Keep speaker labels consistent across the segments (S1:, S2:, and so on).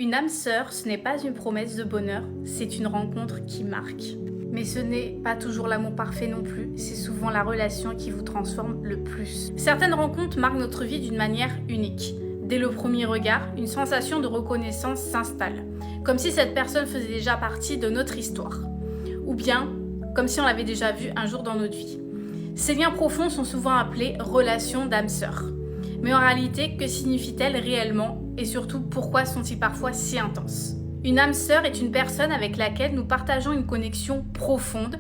S1: Une âme sœur, ce n'est pas une promesse de bonheur, c'est une rencontre qui marque. Mais ce n'est pas toujours l'amour parfait non plus, c'est souvent la relation qui vous transforme le plus. Certaines rencontres marquent notre vie d'une manière unique. Dès le premier regard, une sensation de reconnaissance s'installe, comme si cette personne faisait déjà partie de notre histoire. Ou bien, comme si on l'avait déjà vue un jour dans notre vie. Ces liens profonds sont souvent appelés relations d'âme sœur. Mais en réalité, que signifient-elles réellement et surtout pourquoi sont-ils parfois si intenses? Une âme sœur est une personne avec laquelle nous partageons une connexion profonde,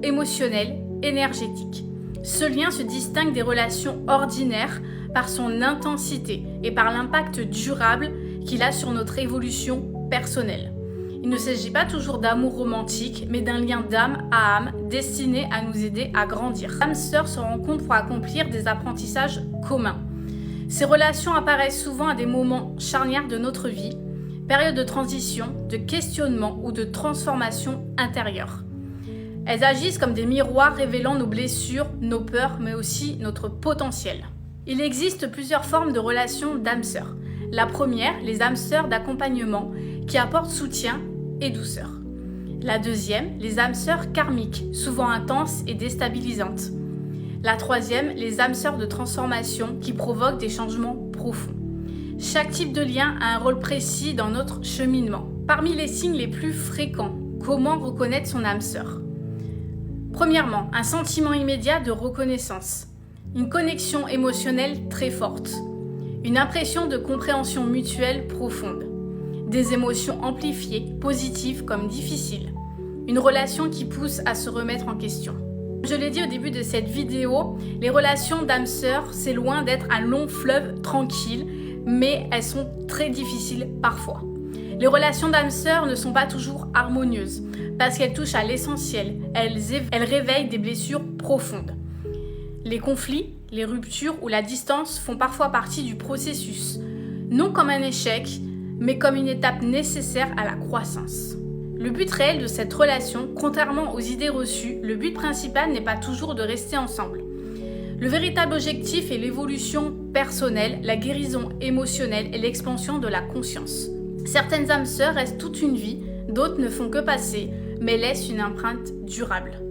S1: émotionnelle, énergétique. Ce lien se distingue des relations ordinaires par son intensité et par l'impact durable qu'il a sur notre évolution personnelle. Il ne s'agit pas toujours d'amour romantique, mais d'un lien d'âme à âme destiné à nous aider à grandir. Les âmes sœurs se rencontrent pour accomplir des apprentissages communs. Ces relations apparaissent souvent à des moments charnières de notre vie, période de transition, de questionnement ou de transformation intérieure. Elles agissent comme des miroirs révélant nos blessures, nos peurs, mais aussi notre potentiel. Il existe plusieurs formes de relations d'âmes sœurs. La première, les âmes sœurs d'accompagnement, qui apportent soutien et douceur. La deuxième, les âmes sœurs karmiques, souvent intenses et déstabilisantes. La troisième, les âmes sœurs de transformation, qui provoquent des changements profonds. Chaque type de lien a un rôle précis dans notre cheminement. Parmi les signes les plus fréquents, comment reconnaître son âme sœur? Premièrement, un sentiment immédiat de reconnaissance. Une connexion émotionnelle très forte. Une impression de compréhension mutuelle profonde. Des émotions amplifiées, positives comme difficiles. Une relation qui pousse à se remettre en question. Je l'ai dit au début de cette vidéo, les relations d'âme sœur, c'est loin d'être un long fleuve tranquille, mais elles sont très difficiles parfois. Les relations d'âme sœur ne sont pas toujours harmonieuses, parce qu'elles touchent à l'essentiel, elles réveillent des blessures profondes. Les conflits, les ruptures ou la distance font parfois partie du processus, non comme un échec, mais comme une étape nécessaire à la croissance. Le but réel de cette relation, contrairement aux idées reçues, le but principal n'est pas toujours de rester ensemble. Le véritable objectif est l'évolution personnelle, la guérison émotionnelle et l'expansion de la conscience. Certaines âmes sœurs restent toute une vie, d'autres ne font que passer, mais laissent une empreinte durable.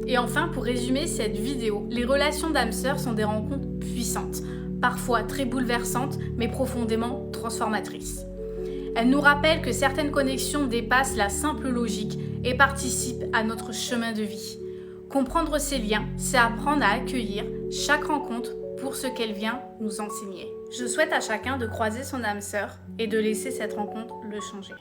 S1: Et enfin, pour résumer cette vidéo, les relations d'âmes sœurs sont des rencontres puissantes, parfois très bouleversantes, mais profondément transformatrices. Elles nous rappellent que certaines connexions dépassent la simple logique et participent à notre chemin de vie. Comprendre ces liens, c'est apprendre à accueillir chaque rencontre pour ce qu'elle vient nous enseigner. Je souhaite à chacun de croiser son âme sœur et de laisser cette rencontre le changer.